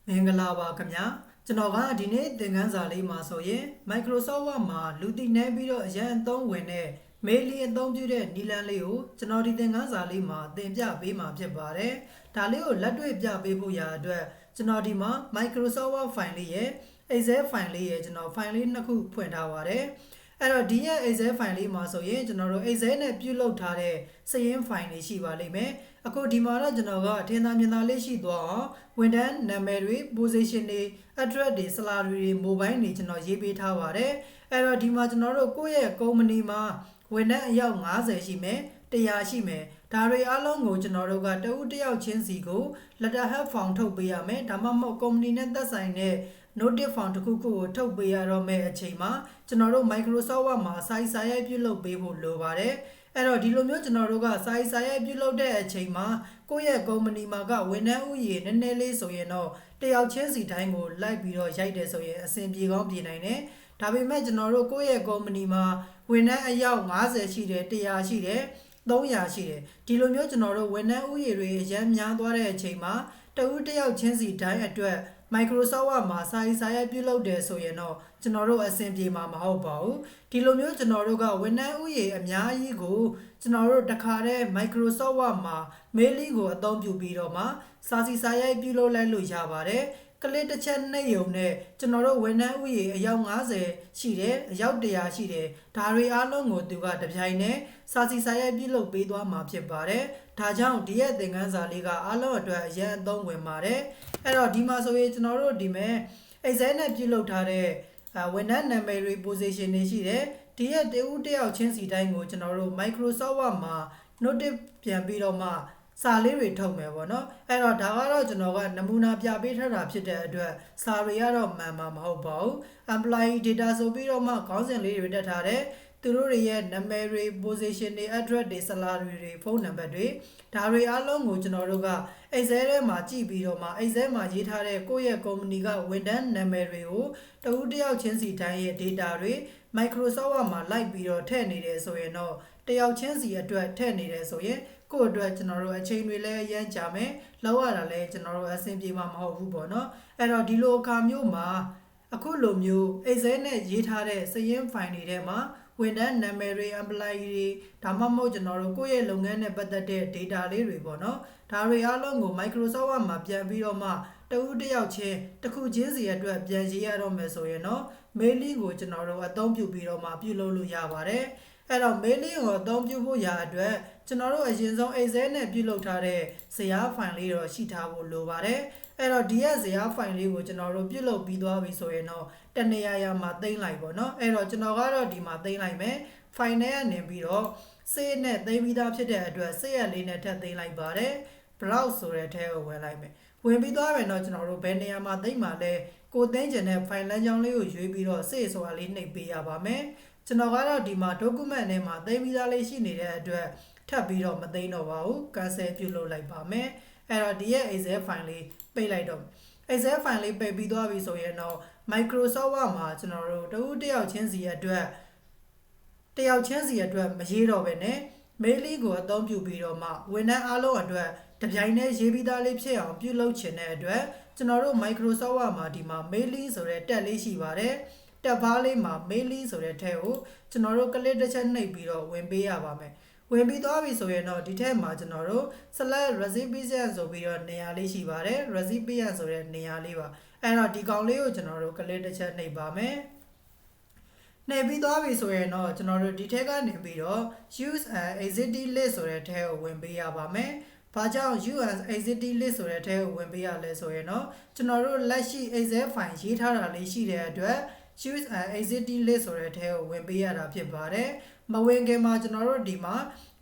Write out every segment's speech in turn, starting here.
မင်္ဂလာပါခင်ဗျာကျွန်တော်ကဒီနေ့သင်ခန်းစာလေးမှာဆိုရင် Microsoft Word မှာလူသိနှဲပြီးတော့အရန်အသုံးဝင်တဲ့ Maillings အသုံးပြုတဲ့နည်းလမ်းလေးကိုကျွန်တော်ဒီသင်ခန်းစာလေးမှာသင်ပြပေးမှာဖြစ်ပါတယ်ဒါလေးကိုလက်တွေ့ပြပေးဖို့ရာအတွက်ကျွန်တော်ဒီမှာ Microsoft Word file လေးရဲ့ Excel file လေးရဲ့ကျွန်တော် file လေးနှစ်ခုဖွင့်ထားပါတယ်အဲ့တော့ဒီရဲ့ Excel file လေးမှာဆိုရင်ကျွန်တော်တို့ Excel နဲ့ပြုလုပ်ထားတဲ့စာရင်း file လေးရှိပါလိမ့်မယ်အခုဒီမှာတော့ကျွန်တော်ကထင်သာမြင်သာလေးရှိသွားအောင်ဝန်ထမ်းနာမည်တွေ position တွေ address တွေ salary တွေ mobile တွေကျွန်တော်ရေးပေးထားပါတယ်အဲ့တော့ဒီမှာကျွန်တော်တို့ကိုယ့်ရဲ့ company မှာဝန်ထမ်းအယောက်90ရှိမယ်100ရှိမယ်ဒါတွေအားလုံးကိုကျွန်တော်တို့ကတဦးတစ်ယောက်ချင်းစီကို letterhead form ထုတ်ပေးရမယ်ဒါမှမဟုတ် company နဲ့သက်ဆိုင်တဲ့ notice form တစ်ခုခုကိုထုတ်ပေးရတော့မယ့်အချိန်မှာကျွန်တော်တို့ Microsoft Word မှာစာရိုက်ပြုလုပ်ပေးဖို့လိုပါတယ်အဲ့တော့ဒီလိုမျိုးကျွန်တော်တို့ကစာရိုက်ပြုလုပ်တဲ့အချိန်မှာကိုယ့်ရဲ့ company မှာကဝန်ထမ်းဥယျာဉ်နည်းနည်းလေးဆိုရင်တော့တယောက်ချင်းစီတိုင်းကိုလိုက်ပြီးတော့ရိုက်တယ်ဆိုရင်အဆင်ပြေကောင်းပြေနိုင်တယ်ဒါပေမဲ့ကျွန်တော်တို့ကိုယ့်ရဲ့ company မှာဝန်ထမ်းအယောက်90ရှိတယ်100ရှိတယ်300ရှိတယ်ဒီလိုမျိုးကျွန်တော်တို့ဝန်ထမ်းဥယျာဉ်တွေအများများသွားတဲ့အချိန်မှာတဦးတစ်ယောက်ချင်းစီတိုင်းအတွက် Microsoft Word မှာစာရိုက်ပြုလုပ်တယ်ဆိုရင်တော့ကျွန်တော်တို့အဆင်ပြေမှာမဟုတ်ပါဘူးဒီလိုမျိုးကျွန်တော်တို့ကဝန်ထမ်းဥယျာဉ်အများကြီးကိုကျွန်တော်တို့တခါတည်း Microsoft Word မှာ Maillings ကိုအသုံးပြုပြီးတော့မှစာရိုက်ပြုလုပ်လိုက်လို့ရပါတယ်ကလစ်တစ်ချက်နှိပ်ရုံနဲ့ကျွန်တော်တို့ဝန်ထမ်းဥယျာဉ်အယောက်90ရှိတယ်အယောက်100ရှိတယ်ဒါတွေအားလုံးကိုသူကတပြိုင်နက်စာရိုက်ပြုလုပ်ပေးသွားမှာဖြစ်ပါတယ်ဒါကြောင့်ဒီရဲ့သင်ခန်းစာလေးကအားလုံးအတွက်အရင်အသုံးဝင်ပါတယ်အဲ့တော့ဒီမှာဆိုရင်ကျွန်တော်တို့ဒီမဲ့ Excel နဲ့ပြုလုပ်ထားတဲ့ဝန်ထမ်းနာမည်တွေ position တွေရှိတယ်ဒီရဲ့တဦးတစ်ယောက်ချင်းစီတိုင်းကိုကျွန်တော်တို့ Microsoft Word မှာ notice ပြန်ပြီးတော့မှစာလေးတွေထုတ်မယ်ပေါ့နော်အဲ့တော့ဒါကတော့ကျွန်တော်ကနမူနာပြပေးထားတာဖြစ်တဲ့အတွက်စာတွေကတော့မှန်မှာမဟုတ်ပါဘူး employee data ဆိုပြီးတော့မှခေါင်းစဉ်လေးတွေတက်ထားတယ်သူတို့တွေရဲ့နာမည်တွေ position တွေ address တွေ salary တွေ phone number တွေဒါတွေအားလုံးကိုကျွန်တော်တို့က Excel ထဲမှာကြည့်ပြီးတော့မှ Excel မှာရေးထားတဲ့ကိုယ့်ရဲ့ company ကဝန်ထမ်းနာမည်တွေကိုတဦးတစ်ယောက်ချင်းစီတိုင်းရဲ့ data တွေ Microsoft Word မှာလိုက်ပြီးတော့ထည့်နေတယ်ဆိုရင်တော့တယောက်ချင်းစီအတွက်ထည့်နေတယ်ဆိုရင်ကိုယ့်အတွက်ကျွန်တော်တို့အချိန်တွေလည်းအရန်ကြာမယ်လောက်ရတာလည်းကျွန်တော်တို့အဆင်ပြေမှာမဟုတ်ဘူးပေါ့နော်အဲ့တော့ဒီလိုအခါမျိုးမှာအခုလိုမျိုး Excel နဲ့ရေးထားတဲ့စာရင်း file တွေထဲမှာဝန်ထမ်းနာမည်တွေ employee တွေဒါမှမဟုတ်ကျွန်တော်တို့ကိုယ့်ရဲ့လုပ်ငန်းနဲ့ပတ်သက်တဲ့ data လေးတွေပေါ့နော်ဒါတွေအားလုံးကို Microsoft Word မှာပြန်ပြီးတော့မှတဦးတစ်ယောက်ချင်းတစ်ခုချင်းစီအတွက်ပြန်ရေးရတော့မယ်ဆိုရင်တော့ Maillings ကိုကျွန်တော်တို့အသုံးပြုပြီးတော့မှပြုလုပ်လို့ရပါတယ်အဲ့တော့ Maillings ကိုအသုံးပြုဖို့ရာအတွက်ကျွန်တော်တို့အရင်ဆုံး Excel နဲ့ပြုလုပ်ထားတဲ့ဇယား file လေးတော့ရှိထားဖို့လိုပါတယ်အဲ့တော့ဒီရဲ့ဇယား file လေးကိုကျွန်တော်တို့ပြုလုပ်ပြီးသွားပြီဆိုရင်တော့တနေရာရာမှာသိမ်းလိုက်ပေါ့နော်အဲ့တော့ကျွန်တော်ကတော့ဒီမှာသိမ်းလိုက်မယ် file နဲ့ကနေပြီးတော့ save နဲ့သိမ်းပြီးသားဖြစ်တဲ့အတွက် save ရလေးနဲ့ထပ်သိမ်းလိုက်ပါတယ် browse ဆိုတဲ့ထဲကိုဝင်လိုက်မယ်ဝင်ပြီးသွားမယ်တော့ကျွန်တော်တို့ဘယ်နေရာမှာသိမ်းမှာလဲကိုသိမ်းချင်တဲ့ file လမ်းကြောင်းလေးကိုရွေးပြီးတော့ save ဆိုတာလေးနှိပ်ပေးရပါမယ်ကျွန်တော်ကတော့ဒီမှာ document ထဲမှာသိမ်းပြီးသားလေးရှိနေတဲ့အတွက်ထပ်ပြီးတော့မသိမ်းတော့ပါဘူး cancel ပြုလုပ်လိုက်ပါမယ်အဲ့တော့ဒီရဲ့ Excel file လေးပိတ်လိုက်တော့ Excel file လေးပိတ်ပြီးသွားပြီဆိုရင်တော့ Microsoft Word မှာကျွန်တော်တို့တဦးတစ်ယောက်ချင်းစီအတွက်မရေးတော့ဘဲနဲ့ Maillings ကိုအသုံးပြုပြီးတော့မှဝန်ထမ်းအားလုံးအတွက်တပြိုင်တည်းရေးပြီးသားလေးဖြစ်အောင်ပြုလုပ်ချင်တဲ့အတွက်ကျွန်တော်တို့ Microsoft Word မှာဒီမှာ Maillings ဆိုတဲ့ tab လေးရှိပါတယ်tab bar လေးမှာ Maillings ဆိုတဲ့ထဲကိုကျွန်တော်တို့ click တစ်ချက်နှိပ်ပြီးတော့ဝင်ပေးရပါမယ်ဝင်ပြီးသွားပြီဆိုရင်တော့ဒီထက်မှာကျွန်တော်တို့ select recipient ဆိုပြီးတော့နေရာလေးရှိပါတယ် recipient ဆိုတဲ့နေရာလေးပါအဲ့တော့ဒီကောင်လေးကိုကျွန်တော်တို့ click တစ်ချက်နှိပ်ပါမယ်နှိပ်ပြီးသွားပြီဆိုရင်တော့ကျွန်တော်တို့ဒီထက်ကနေပြီးတော့ use an existing list ဆိုတဲ့ထဲကိုဝင်ပေးရပါမယ်ဘာကြောင့် use an existing list ဆိုတဲ့ထဲကိုဝင်ပေးရလဲဆိုရင်တော့ကျွန်တော်တို့လက်ရှိ Excel file ရေးထားတာလေးရှိတဲ့အတွက် use an existing list ဆိုတဲ့ထဲကိုဝင်ပေးရတာဖြစ်ပါတယ်မဝင်ခင်မှာကျွန်တော်တို့ဒီမှာ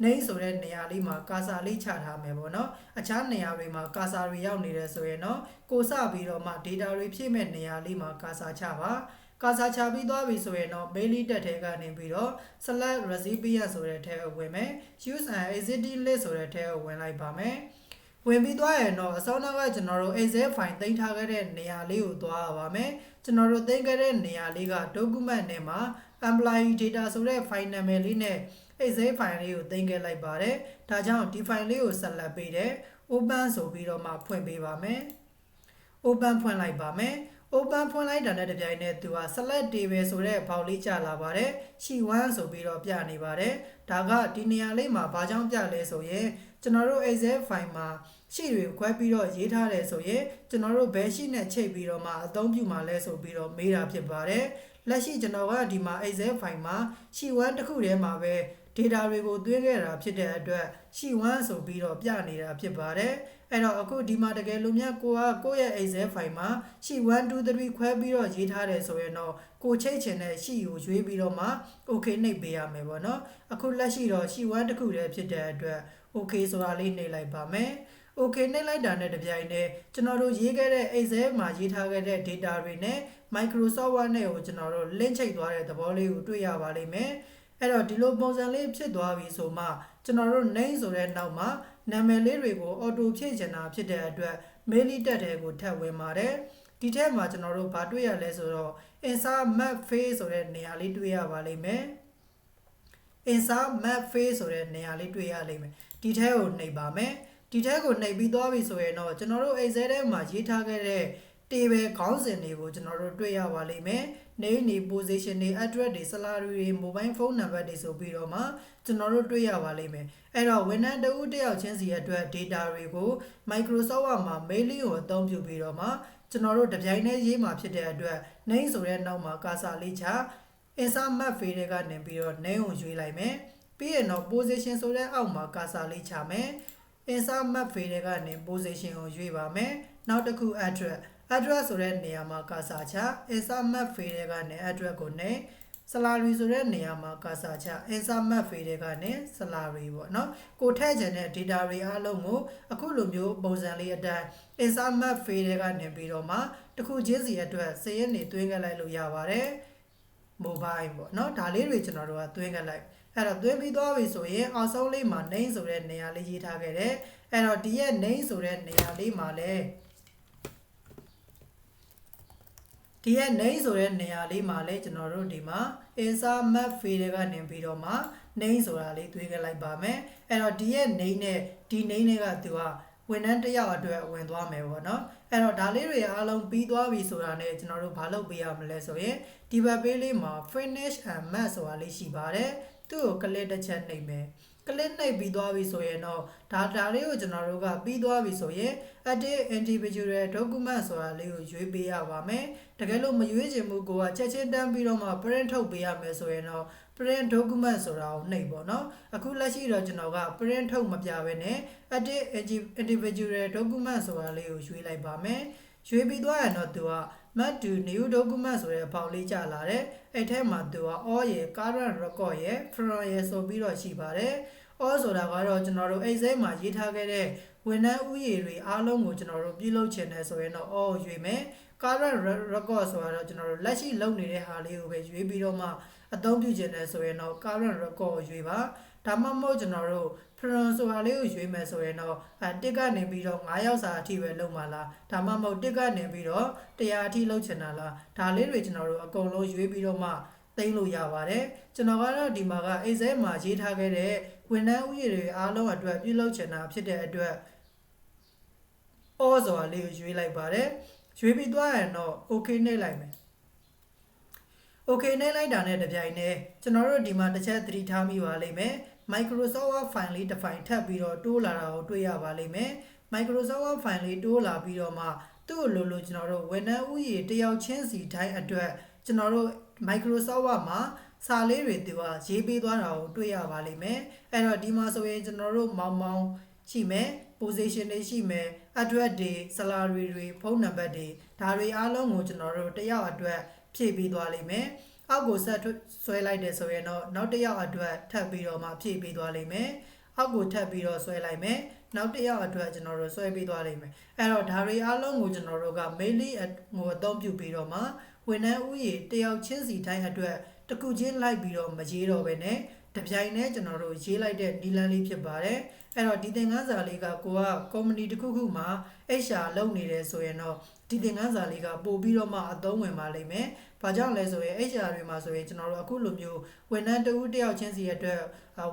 name ဆိုတဲ့နေရာလေးမှာကာစာလေးချထားမယ်ပေါ့နော်အခြားနေရာတွေမှာကာစာတွေရောက်နေတယ်ဆိုရင်တော့ကိုစပြီးတော့မှ data တွေဖြည့်မဲ့နေရာလေးမှာကာစာချပါကာစာချပြီးသွားပြီဆိုရင်တော့ Maillings တက်ထဲကနေပြီးတော့ select recipient ဆိုတဲ့ထဲကိုဝင်မယ် use an existing list ဆိုတဲ့ထဲကိုဝင်လိုက်ပါမယ်ဝင်ပြီးသွားရင်တော့အစောနောက်ကကျွန်တော်တို့ Excel file သိမ်းထားခဲ့တဲ့နေရာလေးကိုသွားရပါမယ်ကျွန်တော်တို့သိမ်းခဲ့တဲ့နေရာလေးက document ထဲမှာ employee data ဆိုတဲ့ file နာမည်လေးနဲ့ Excel file လေးကိုသိမ်းခဲ့လိုက်ပါတယ်ဒါကြောင့်ဒီ file လေးကိုဆက်လက်ပေးတယ် open ဆိုပြီးတော့မှဖွင့်ပေးပါမယ် open ဖွင့်လိုက်ပါမယ် open ဖွင့်လိုက်တာနဲ့တပြိုင်နက်သူက select table ဆိုတဲ့ဘောက်လေးကျလာပါတယ် sheet 1ဆိုပြီးတော့ပြနေပါတယ်ဒါကဒီနေရာလေးမှာဘာကြောင့်ပြလဲဆိုရင်ကျွန်တော်တို့ Excel file မှာ sheet တွေခွဲပြီးတော့ရေးထားတယ်ဆိုရင်ကျွန်တော်တို့ဘယ် sheet နဲ့ချိန်ပြီးတော့မှအသုံးပြုမှာလဲဆိုပြီးတော့မေးတာဖြစ်ပါတယ်လက်ရှိကျွန်တော်ကဒီမှာ Excel file မှာ sheet 1တစ်ခုထဲမှာပဲ data တွေကိုသွင်းခဲ့တာဖြစ်တဲ့အတွက် sheet 1ဆိုပြီးတော့ပြနေတာဖြစ်ပါတယ်အဲ့တော့အခုဒီမှာတကယ်လို့များကိုယ့်ရဲ့ Excel file မှာ sheet 1 2 3ခွဲပြီးတော့ရေးထားတယ်ဆိုရင်တော့ကိုချိတ်ချင်တဲ့ sheet ကိုရွေးပြီးတော့မှ okay နှိပ်ပေးရမယ်ပေါ့နော်အခုလက်ရှိတော့ sheet 1တစ်ခုတည်းဖြစ်တဲ့အတွက် okay ဆိုတာလေးနှိပ်လိုက်ပါမယ်okay နှိပ်လိုက်တာနဲ့တပြိုင်တည်းကျွန်တော်တို့ရေးခဲ့တဲ့ Excel မှာရေးထားခဲ့တဲ့ data တွေနဲ့ Microsoft Word နဲ့ကိုကျွန်တော်တို့ link ချိတ်သွားတဲ့သဘောလေးကိုတွေ့ရပါလိမ့်မယ်အဲ့တော့ဒီလိုပုံစံလေးဖြစ်သွားပြီဆိုမှကျွန်တော်တို့ name ဆိုတဲ့နောက်မှာနာမည်လေးတွေကို auto ဖြည့်ချင်တာဖြစ်တဲ့အတွက် mail တက်တဲ့ကိုထပ်ဝင်ပါတယ်ဒီထက်မှာကျွန်တော်တို့ဘာတွေ့ရလဲဆိုတော့ insert map face ဆိုတဲ့နေရာလေးတွေ့ရပါလိမ့်မယ် insert map face ဆိုတဲ့နေရာလေးတွေ့ရလိမ့်မယ်ဒီထက်ကိုနှိပ်ပါမယ်ဒီထက်ကိုနှိပ်ပြီးသွားပြီဆိုရင်တော့ကျွန်တော်တို့ Excel ထဲမှာရေးထားခဲ့တဲ့ table ခေါင်းစဉ်တွေကိုကျွန်တော်တို့တွေ့ရပါလိမ့်မယ် name တွေ position တွေ address တွေ salary တွေ mobile phone number တွေဆိုပြီးတော့မှကျွန်တော်တို့တွေ့ရပါလိမ့်မယ်အဲ့တော့ဝန်ထမ်းတစ်ဦးတစ်ယောက်ချင်းစီအတွက် data တွေကို Microsoft Word မှာ mailing ကိုအသုံးပြုပြီးတော့မှကျွန်တော်တို့တပြိုင်တည်းရေးမှာဖြစ်တဲ့အတွက် name ဆိုတဲ့နောက်မှာကာစာလေးချ insert map field တွေကနေပြီးတော့ name ကိုရွေးလိုက်မယ်ပြီးရင်တော့ position ဆိုတဲ့အောက်မှာကာစာလေးချမယ် insert map field တွေကနေ position ကိုရွေးပါမယ်နောက်တစ်ခု address ဆိုတဲ့နေရာမှာကာစာချ insert map field တွေကနေ address ကိုနှိပ် salary ဆိုတဲ့နေရာမှာကာစာချ insert map field တွေကနေ salary ပေါ့နော်ကိုထည့်ချင်တဲ့ data တွေအားလုံးကိုအခုလိုမျိုးပုံစံလေးအတိုင်း insert map field တွေကနေပြီးတော့မှတစ်ခုချင်းစီအတွက်စာရင်းတွေသွင်းခဲ့လိုက်လို့ရပါတယ် mobile ပေါ့နော်ဒါလေးတွေကျွန်တော်တို့ကသွင်းခဲ့လိုက်အဲ့တော့သွင်းပြီးသွားပြီဆိုရင်အောက်ဆုံးလေးမှာ name ဆိုတဲ့နေရာလေးရေးထားခဲ့တယ်အဲ့တော့ဒီရဲ့ name ဆိုတဲ့နေရာလေးမှာလည်းဒီရဲ့ name ဆိုတဲ့နေရာလေးမှာလည်းကျွန်တော်တို့ဒီမှာ insert map field တွေကနေပြီးတော့မှ name ဆိုတာလေးသွင်းခဲ့လိုက်ပါမယ်အဲ့တော့ဒီရဲ့ name နဲ့ဒီ name တွေကသူကဝန်ထမ်းတစ်ယောက်အတွက်ဝင်သွားမယ်ပေါ့နော်အဲ့တော့ဒါလေးတွေအားလုံးပြီးသွားပြီဆိုတာနဲ့ကျွန်တော်တို့ဘာလုပ်ပေးရမလဲဆိုရင်ဒီဘက်ပေးလေးမှာ finish and match ဆိုတာလေးရှိပါတယ်သူ့ကို click တစ်ချက်နှိပ်မယ် click နှိပ်ပြီးသွားပြီဆိုရင်တော့ဒါလေးကိုကျွန်တော်တို့ကပြီးသွားပြီဆိုရင် edit individual document ဆိုတာလေးကိုရွေးပေးရပါမယ်တကယ်လို့မရွေးချင်ဘူးကိုကချက်ချင်းတန်းပြီးတော့မှ print ထုတ်ပေးရမယ်ဆိုရင်တော့ print document ဆိုတာကိုနှိပ်ပေါ့နော်အခုလက်ရှိတော့ကျွန်တော်က print ထုတ်မပြဘဲနဲ့ edit individual document ဆိုတာလေးကိုရွေးလိုက်ပါမယ်ရွေးပြီးသွားရင်တော့သူက map to new document ဆိုတဲ့ဘောက်လေးကျလာတယ်အဲ့ထဲမှာသူက all ရယ် current record ရယ် from ရယ်ဆိုပြီးတော့ရှိပါတယ် all ဆိုတာကတော့ကျွန်တော်တို့ Excel မှာရေးထားခဲ့တဲ့ဝန်ထမ်းဥယျာဉ်တွေအားလုံးကိုကျွန်တော်တို့ပြုလုပ်ချင်တယ်ဆိုရင်တော့ all ကိုရွေးမယ် current record ဆိုတာတော့ကျွန်တော်တို့လက်ရှိလုပ်နေတဲ့ဟာလေးကိုပဲရွေးပြီးတော့မှအသုံးပြုချင်တယ်ဆိုရင်တော့ current record ကိုရွေးပါဒါမှမဟုတ်ကျွန်တော်တို့ from ဆိုတာလေးကိုရွေးမယ်ဆိုရင်တော့တစ်ကနေပြီးတော့9ရောက်စာအထိပဲလုပ်မှာလားဒါမှမဟုတ်တစ်ကနေပြီးတော့100အထိလုပ်ချင်တာလားဒါလေးတွေကျွန်တော်တို့အကုန်လုံးရွေးပြီးတော့မှသိမ်းလို့ရပါတယ်ကျွန်တော်ကတော့ဒီမှာက Excel မှာရေးထားခဲ့တဲ့ဝန်ထမ်းဥယျာဉ်တွေအားလုံးအတွက်ပြုလုပ်ချင်တာဖြစ်တဲ့အတွက် all ဆိုတာလေးကိုရွေးလိုက်ပါတယ်ရွေးပြီးသွားရင်တော့ okay နှိပ်လိုက်မယ် okay နှိပ်လိုက်တာနဲ့တပြိုင်တည်းကျွန်တော်တို့ဒီမှာတစ်ချက်သတိထားမိပါလိမ့်မယ် Microsoft Word file လေးတစ်ဖိုင်ထပ်ပြီးတော့တိုးလာတာကိုတွေ့ရပါလိမ့်မယ် Microsoft Word file လေးတိုးလာပြီးတော့မှသူ့ကိုလိုကျွန်တော်တို့ဝန်ထမ်းဥယျာဉ်တစ်ယောက်ချင်းစီတိုင်းအတွက်ကျွန်တော်တို့ Microsoft Word မှာစာလေးတွေသူကရေးပေးသွားတာကိုတွေ့ရပါလိမ့်မယ်အဲ့တော့ဒီမှာဆိုရင်ကျွန်တော်တို့မောင်ရှိမယ် position တွေရှိမယ် address တွေ salary တွေ phone number တွေဒါတွေအားလုံးကိုကျွန်တော်တို့တစ်ယောက်အတွက်ဖြည့်ပေးသွားလိမ့်မယ်အောက်ကိုဆက်ဆွဲလိုက်တယ်ဆိုရင်တော့နောက်တစ်ယောက်အတွက်ထပ်ပြီးတော့မှဖြည့်ပေးသွားလိမ့်မယ်အောက်ကိုထပ်ပြီးတော့ဆွဲလိုက်မယ်နောက်တစ်ယောက်အတွက်ကျွန်တော်တို့ဆွဲပေးသွားလိမ့်မယ်အဲ့တော့ဒါတွေအားလုံးကိုကျွန်တော်တို့က mailing ကိုအသုံးပြုပြီးတော့မှဝန်ထမ်းဥယျာဉ်တစ်ယောက်ချင်းစီတိုင်းအတွက်တစ်ခုချင်းလိုက်ပြီးတော့မရေးတော့ဘဲနဲ့တပြိုင်တည်းကျွန်တော်တို့ရေးလိုက်တဲ့နီလန်းလေးဖြစ်ပါတယ်အဲ့တော့ဒီသင်ခန်းစာလေးကကိုက company တစ်ခုခုမှာ HR လုပ်နေတယ်ဆိုရင်တော့ဒီသင်ခန်းစာလေးကပို့ပြီးတော့မှအသုံးဝင်ပါလိမ့်မယ်။ဘာကြောင့်လဲဆိုရင် HR တွေမှာဆိုရင်ကျွန်တော်တို့အခုလိုမျိုးဝန်ထမ်းတစ်ဦးတစ်ယောက်ချင်းစီအတွက်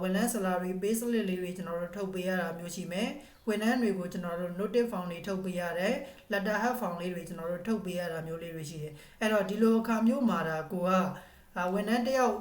ဝန်ထမ်း salary base လေးတွေကျွန်တော်တို့ထုတ်ပေးရတာမျိုးရှိမယ်။ ဝန်ထမ်းတွေကိုကျွန်တော်တို့ notice form တွေထုတ်ပေးရတယ် letter head form လေးတွေကျွန်တော်တို့ထုတ်ပေးရတာမျိုးလေးတွေရှိတယ်အဲ့တော့ဒီလိုအခါမျိုးမှာဒါကိုကဝန်ထမ်းတစ်ယောက်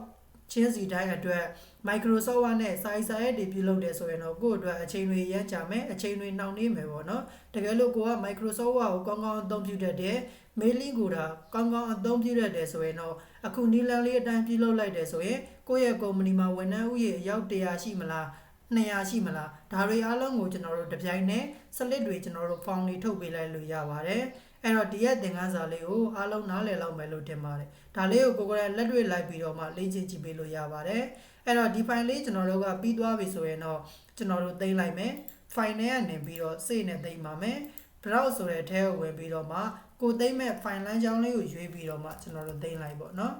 ချင်းစီတိုင်းအတွက် Microsoft Word နဲ့စာရေးစာရေးတွေပြုလုပ်တယ်ဆိုရင်တော့ကိုယ့်အတွက်အချိန်တွေရမ်းကြမယ်အချိန်တွေနှောင့်နှေးမယ်ပေါ့နော်တကယ်လို့ကိုက Microsoft Word ကိုကောင်းကောင်းအသုံးပြုတတ်တယ် Maillings ကိုဒါကောင်းကောင်းအသုံးပြုတတ်တယ်ဆိုရင်တော့အခုနီလန်လေးအတိုင်းပြုလုပ်လိုက်တယ်ဆိုရင်ကိုယ့်ရဲ့ company မှာဝန်ထမ်းဥယျာဉ်အယောက်100ရှိမလား200ရှိမလားဒါတွေအားလုံးကိုကျွန်တော်တို့တပြိုင်နက် slide တွေကျွန်တော်တို့ form တွေထုတ်ပေးလိုက်လို့ရပါတယ်အဲ့တော့ဒီရဲ့သင်ခန်းစာလေးကိုအားလုံးနားလည်လောက်မယ်လို့ထင်ပါတယ်ဒါလေးကိုကိုယ်ကလက်တွေ့လိုက်ပြီးတော့မှလေ့ကျင့်ကြည့်ပေးလို့ရပါတယ်အဲ့တော့ဒီ file လေးကျွန်တော်တို့ကပြီးသွားပြီဆိုရင်တော့ကျွန်တော်တို့သိမ်းလိုက်မယ် file နဲ့ကနေပြီးတော့စိတ်နဲ့သိမ်းပါမယ် browse ဆိုတဲ့အထဲကိုဝင်ပြီးတော့မှကိုသိမ်းမဲ့ file လမ်းကြောင်းလေးကိုရွေးပြီးတော့မှကျွန်တော်တို့သိမ်းလိုက်ပေါ့နော်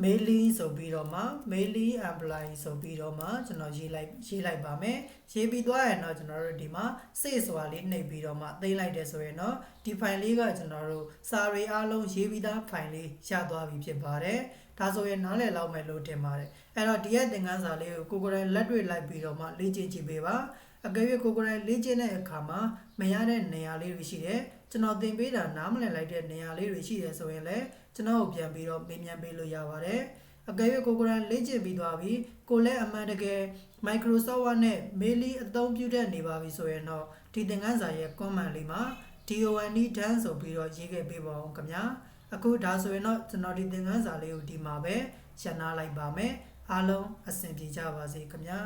Maillings ဆိုပြီးတော့မှ Mailling employee ဆိုပြီးတော့မှကျွန်တော်ရေးလိုက်ပါမယ်ရေးပြီးသွားရင်တော့ကျွန်တော်တို့ဒီမှာ save ဆိုတာလေးနှိပ်ပြီးတော့မှသိမ်းလိုက်တယ်ဆိုရင်တော့ဒီ file လေးကကျွန်တော်တို့စာရီအားလုံးရေးပြီးသား file လေးရသွားပြီဖြစ်ပါတယ်ဒါဆိုရင်နားလည်လောက်မယ်လို့ထင်ပါတယ်အဲ့တော့ဒီရဲ့သင်ခန်းစာလေးကိုကိုယ်လက်တွေ့လိုက်ပြီးတော့မှလေ့ကျင့်ကြည့်ပေးပါအကယ်၍ကိုယ်လေ့ကျင့်တဲ့အခါမှာမရတဲ့နေရာလေးတွေရှိတယ်ကျွန်တော်သင်ပေးတာနားမလည်လိုက်တဲ့နေရာလေးတွေရှိတယ်ဆိုရင်လည်းကျွန်တော်ကိုပြန်ပြီးတော့မေးမြန်းပေးလို့ရပါတယ်အကယ်၍ကိုယ်လေ့ကျင့်ပြီးသွားပြီကိုလည်းအမှန်တကယ် Microsoft Word နဲ့ Maillings အသုံးပြုတတ်နေပါပြီဆိုရင်တော့ဒီသင်ခန်းစာရဲ့ comment လေးမှာ DONE done ဆိုပြီးတော့ရေးခဲ့ပေးပါအောင်ခင်ဗျာအခုဒါဆိုရင်တော့ကျွန်တော်ဒီသင်ခန်းစာလေးကိုဒီမှာပဲရှင်းနာလိုက်ပါမယ်အားလုံးအဆင်ပြေကြပါစေခင်ဗျာ